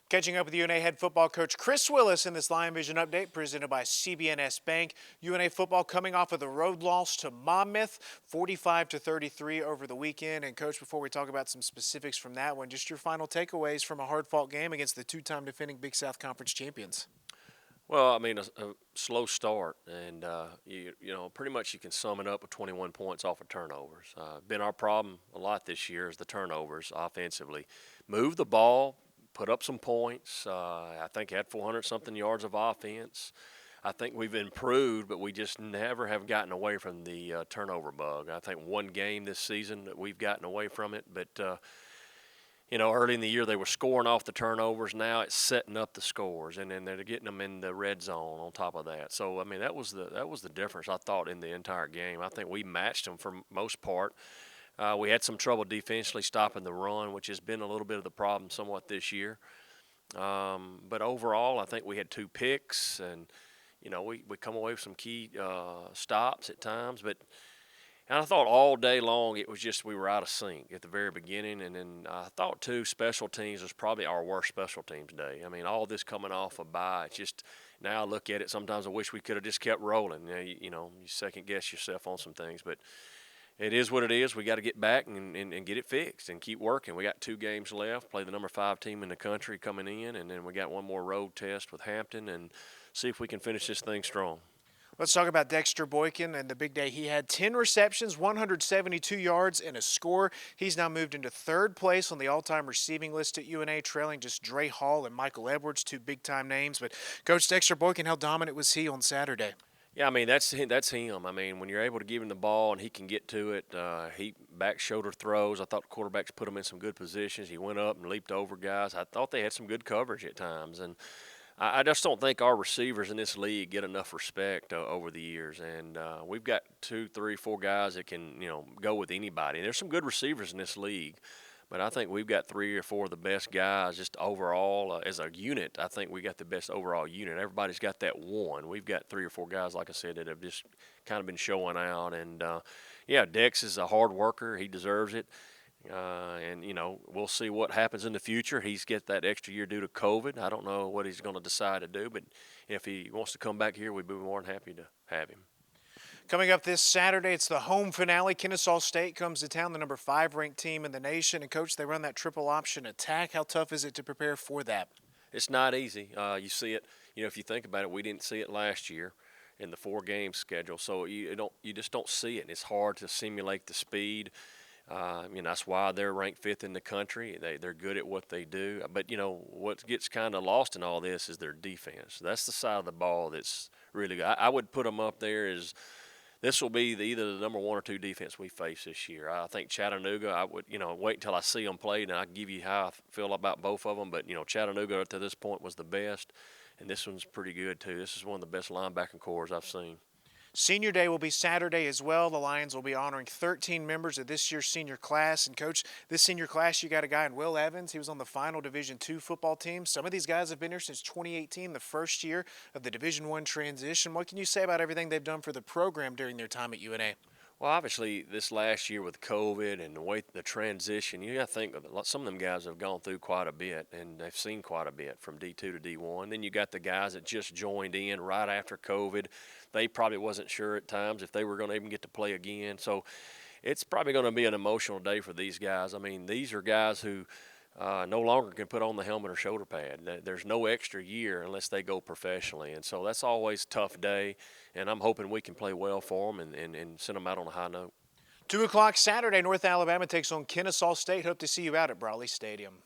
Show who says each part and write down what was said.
Speaker 1: Catching up with UNA head football coach Chris Willis in this Lion Vision update presented by CBNS Bank. UNA football coming off of the road loss to Monmouth, 45-33 over the weekend. And coach, before we talk about some specifics from that one, just your final takeaways from a hard-fought game against the two-time defending Big South Conference champions.
Speaker 2: Well, I mean, a slow start, and pretty much you can sum it up with 21 points off of turnovers. Been our problem a lot this year is the turnovers offensively. Move the ball, put up some points. I think had 400-something yards of offense. I think we've improved, but we just never have gotten away from the turnover bug. I think one game this season that we've gotten away from it, but early in the year they were scoring off the turnovers. Now it's setting up the scores, and then they're getting them in the red zone on top of that. So I mean that was the difference I thought in the entire game. I think we matched them for most part. We had some trouble defensively stopping the run, which has been a little bit of the problem somewhat this year. But overall, I think we had 2 picks, and we come away with some key stops at times, but. And I thought all day long it was just we were out of sync at the very beginning. And then I thought, too, special teams was probably our worst special teams day. I mean, all this coming off a bye, it's just now I look at it, sometimes I wish we could have just kept rolling. You second-guess yourself on some things. But it is what it is. We got to get back and get it fixed and keep working. We got 2 games left, play the number 5 team in the country coming in, and then we got one more road test with Hampton and see if we can finish this thing strong.
Speaker 1: Let's talk about Dexter Boykin and the big day he had. 10 receptions, 172 yards, and a score. He's now moved into 3rd place on the all-time receiving list at UNA, trailing just Dre Hall and Michael Edwards, 2 big-time names. But, Coach, Dexter Boykin, how dominant was he on Saturday?
Speaker 2: Yeah, I mean, that's him. I mean, when you're able to give him the ball and he can get to it, he back shoulder throws. I thought the quarterbacks put him in some good positions. He went up and leaped over guys. I thought they had some good coverage at times. And I just don't think our receivers in this league get enough respect over the years. And we've got 2, 3, 4 guys that can, go with anybody. And there's some good receivers in this league. But I think we've got 3 or 4 of the best guys just overall as a unit. I think we got the best overall unit. Everybody's got that one. We've got 3 or 4 guys, like I said, that have just kind of been showing out. And, Dex is a hard worker. He deserves it. We'll see what happens in the future. He's get that extra year due to COVID. I don't know what he's going to decide to do, but if he wants to come back here, we'd be more than happy to have him.
Speaker 1: Coming up this Saturday, it's the home finale. Kennesaw State comes to town, the number 5 ranked team in the nation. And, Coach, they run that triple option attack. How tough is it to prepare for that?
Speaker 2: It's not easy. You see it, if you think about it, we didn't see it last year in the 4-game schedule. So you just don't see it. It's hard to simulate the speed. That's why they're ranked 5th in the country. They're good at what they do. But, what gets kind of lost in all this is their defense. That's the side of the ball that's really good. I would put them up there as this will be either the number 1 or 2 defense we face this year. I think Chattanooga, I would, wait until I see them play, and I can give you how I feel about both of them. But, Chattanooga up to this point was the best, and this one's pretty good too. This is one of the best linebacking cores I've seen.
Speaker 1: Senior Day will be Saturday as well. The Lions will be honoring 13 members of this year's senior class. And, Coach, this senior class, you got a guy in Will Evans. He was on the final Division II football team. Some of these guys have been here since 2018, the first year of the Division I transition. What can you say about everything they've done for the program during their time at UNA?
Speaker 2: Well, obviously, this last year with COVID and the transition, you got to think some of them guys have gone through quite a bit, and they've seen quite a bit from D2 to D1. Then you got the guys that just joined in right after COVID. They probably wasn't sure at times if they were going to even get to play again. So it's probably going to be an emotional day for these guys. I mean, these are guys who no longer can put on the helmet or shoulder pad. There's no extra year unless they go professionally. And so that's always a tough day, and I'm hoping we can play well for them and send them out on a high note.
Speaker 1: 2 o'clock Saturday, North Alabama takes on Kennesaw State. Hope to see you out at Brawley Stadium.